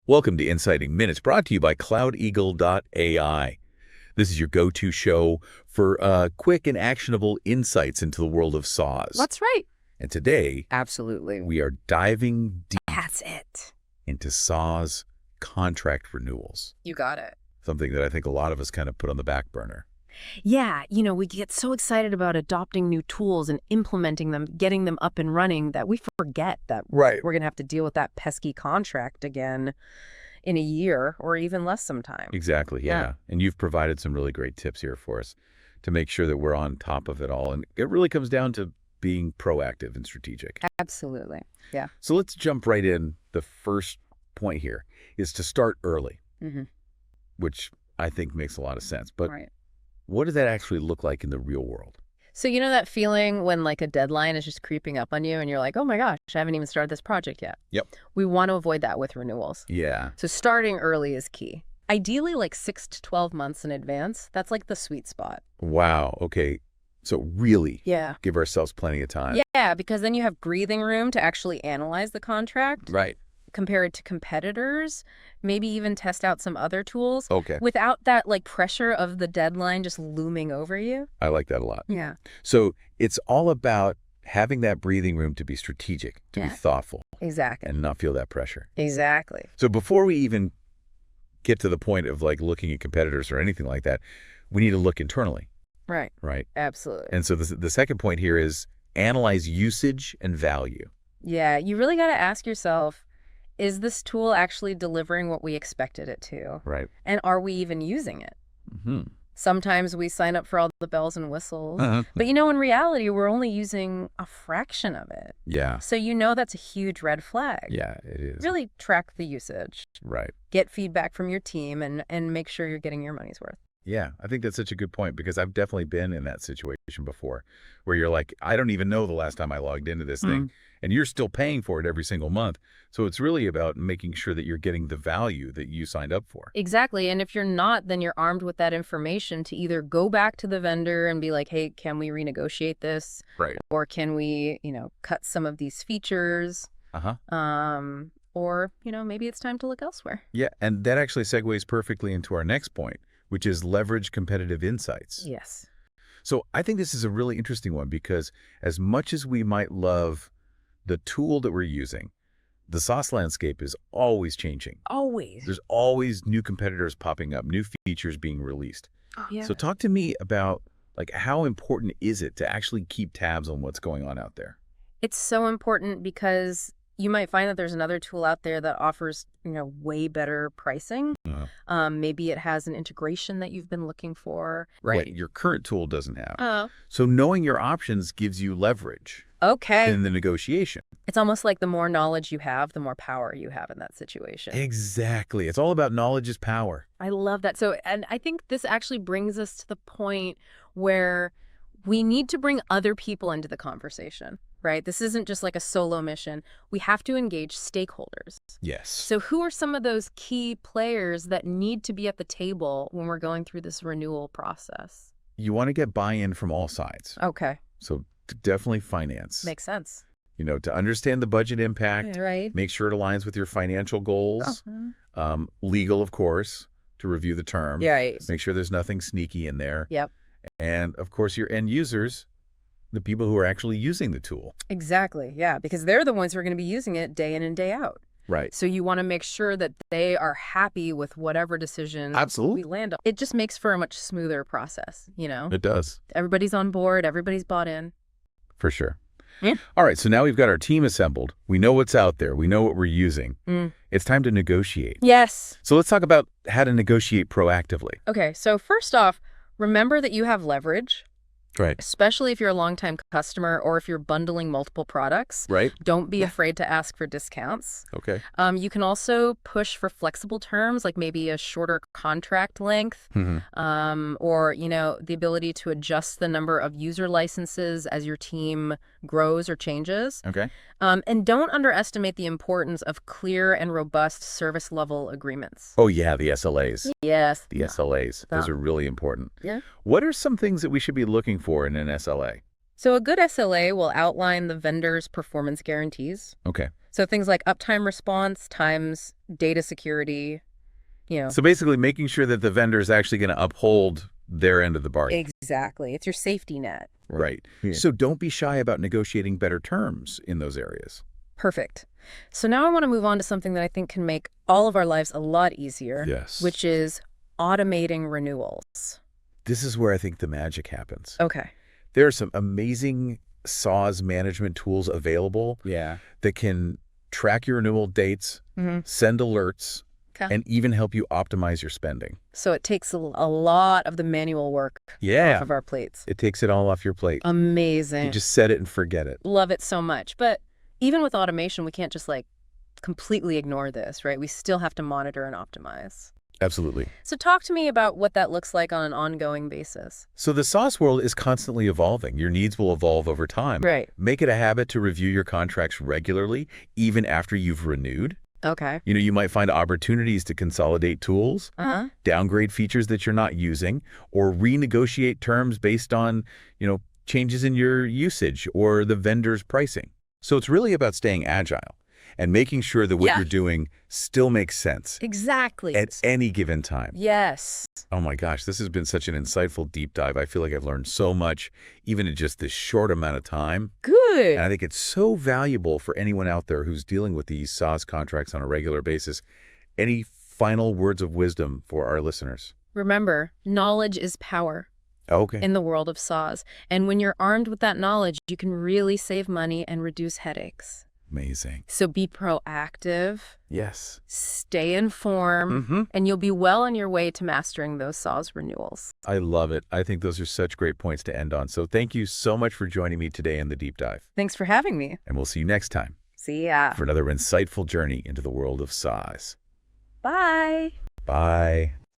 Welcome to Inciting Minutes, brought to you by CloudEagle.ai. This is your go-to show for quick and actionable insights into the world of SaaS. That's right. And today, Absolutely. we are diving deep That's it. into SaaS contract renewals, You got it. something that I think a lot of us kind of put on the back burner. Yeah, we get so excited about adopting new tools and implementing them, getting them up and running that we forget that Right. we're going to have to deal with that pesky contract again in a year or even less sometime. Exactly, yeah. And you've provided some really great tips here for us to make sure that we're on top of it all. And it really comes down to being proactive and strategic. Absolutely. Yeah. So let's jump right in. The first point here is to start early, Mm-hmm. which I think makes a lot of sense. But Right. what does that actually look like in the real world? So you know that feeling when like a deadline is just creeping up on you and you're like, oh my gosh, I haven't even started this project yet. Yep. We want to avoid that with renewals. Yeah. So starting early is key. Ideally like 6 to 12 months in advance. That's like the sweet spot. Wow. Okay. So really Yeah. give ourselves plenty of time. Yeah, because then you have breathing room to actually analyze the contract, Right. compare it to competitors, maybe even test out some other tools Okay. without that like pressure of the deadline just looming over you. I like that a lot. Yeah. So it's all about having that breathing room to be strategic, to be Yeah. thoughtful, Exactly. and not feel that pressure. Exactly. So before we even get to the point of like looking at competitors or anything like that, we need to look internally, Right. right? Absolutely. And so the second point here is analyze usage and value. Yeah, you really got to ask yourself, is this tool actually delivering what we expected it to? Right. And are we even using it? Mm-hmm. Sometimes we sign up for all the bells and whistles, Uh-huh. but in reality, we're only using a fraction of it. Yeah. So that's a huge red flag. Yeah, it is. Really track the usage, Right. get feedback from your team, and make sure you're getting your money's worth. Yeah, I think that's such a good point because I've definitely been in that situation before where you're like, I don't even know the last time I logged into this thing, and you're still paying for it every single month. So it's really about making sure that you're getting the value that you signed up for. Exactly. And if you're not, then you're armed with that information to either go back to the vendor and be like, hey, can we renegotiate this? Right. Or can we, cut some of these features? Uh-huh. Or, maybe it's time to look elsewhere. Yeah, and that actually segues perfectly into our next point, which is leverage competitive insights. Yes. So I think this is a really interesting one because as much as we might love the tool that we're using, the SaaS landscape is always changing. Always. There's always new competitors popping up, new features being released. Oh, yeah. So talk to me about like how important is it to actually keep tabs on what's going on out there? It's so important because you might find that there's another tool out there that offers, way better pricing. Maybe it has an integration that you've been looking for. Right. Your current tool doesn't have. Oh. So knowing your options gives you leverage Okay. in the negotiation. It's almost like the more knowledge you have, the more power you have in that situation. Exactly. It's all about knowledge is power. I love that. So, and I think this actually brings us to the point where we need to bring other people into the conversation, right? This isn't just like a solo mission. We have to engage stakeholders. Yes. So who are some of those key players that need to be at the table when we're going through this renewal process? You want to get buy-in from all sides. Okay. So definitely finance. Makes sense. To understand the budget impact, Right. make sure it aligns with your financial goals. Legal, of course, to review the terms. Yeah. Right. Make sure there's nothing sneaky in there. Yep. And, of course, your end users, the people who are actually using the tool. Exactly. Yeah. Because they're the ones who are going to be using it day in and day out. Right. So you want to make sure that they are happy with whatever decision Absolutely. we land on. It just makes for a much smoother process, It does. Everybody's on board. Everybody's bought in. For sure. Yeah. All right. So now we've got our team assembled. We know what's out there. We know what we're using. It's time to negotiate. Yes. So let's talk about how to negotiate proactively. Okay. So first off, remember that you have leverage. Right. Especially if you're a longtime customer or if you're bundling multiple products. Right. Don't be afraid to ask for discounts. Okay. You can also push for flexible terms, like maybe a shorter contract length, or, the ability to adjust the number of user licenses as your team grows or changes. Okay. And don't underestimate the importance of clear and robust service level agreements. Oh, yeah, the SLAs. Yes. The SLAs. Those are really important. Yeah. What are some things that we should be looking for in an SLA? So a good SLA will outline the vendor's performance guarantees. Okay. So things like uptime response times data security, you know. So basically making sure that the vendor is actually going to uphold their end of the bargain. Exactly. It's your safety net. Right. Yeah. So don't be shy about negotiating better terms in those areas. Perfect. So now I want to move on to something that I think can make all of our lives a lot easier, Yes. which is automating renewals. This is where I think the magic happens. Okay. There are some amazing SaaS management tools available Yeah. that can track your renewal dates, send alerts, Okay. and even help you optimize your spending. So it takes a lot of the manual work off of our plates. It takes it all off your plate. Amazing. You just set it and forget it. Love it so much. But even with automation, we can't just completely ignore this, right? We still have to monitor and optimize. Absolutely. So talk to me about what that looks like on an ongoing basis. So the SaaS world is constantly evolving. Your needs will evolve over time. Right. Make it a habit to review your contracts regularly, even after you've renewed. Okay. You might find opportunities to consolidate tools, downgrade features that you're not using, or renegotiate terms based on, changes in your usage or the vendor's pricing. So it's really about staying agile and making sure that what you're doing still makes sense Exactly. at any given time. Yes. Oh my gosh, this has been such an insightful deep dive. I feel like I've learned so much, even in just this short amount of time. Good. And I think it's so valuable for anyone out there who's dealing with these SaaS contracts on a regular basis. Any final words of wisdom for our listeners? Remember, knowledge is power Okay. in the world of SaaS. And when you're armed with that knowledge, you can really save money and reduce headaches. Amazing. So be proactive, Yes. stay informed, and you'll be well on your way to mastering those SaaS renewals. I love it. I think those are such great points to end on. So thank you so much for joining me today in the deep dive. Thanks for having me. And we'll see you next time See ya. for another insightful journey into the world of SaaS. Bye. Bye.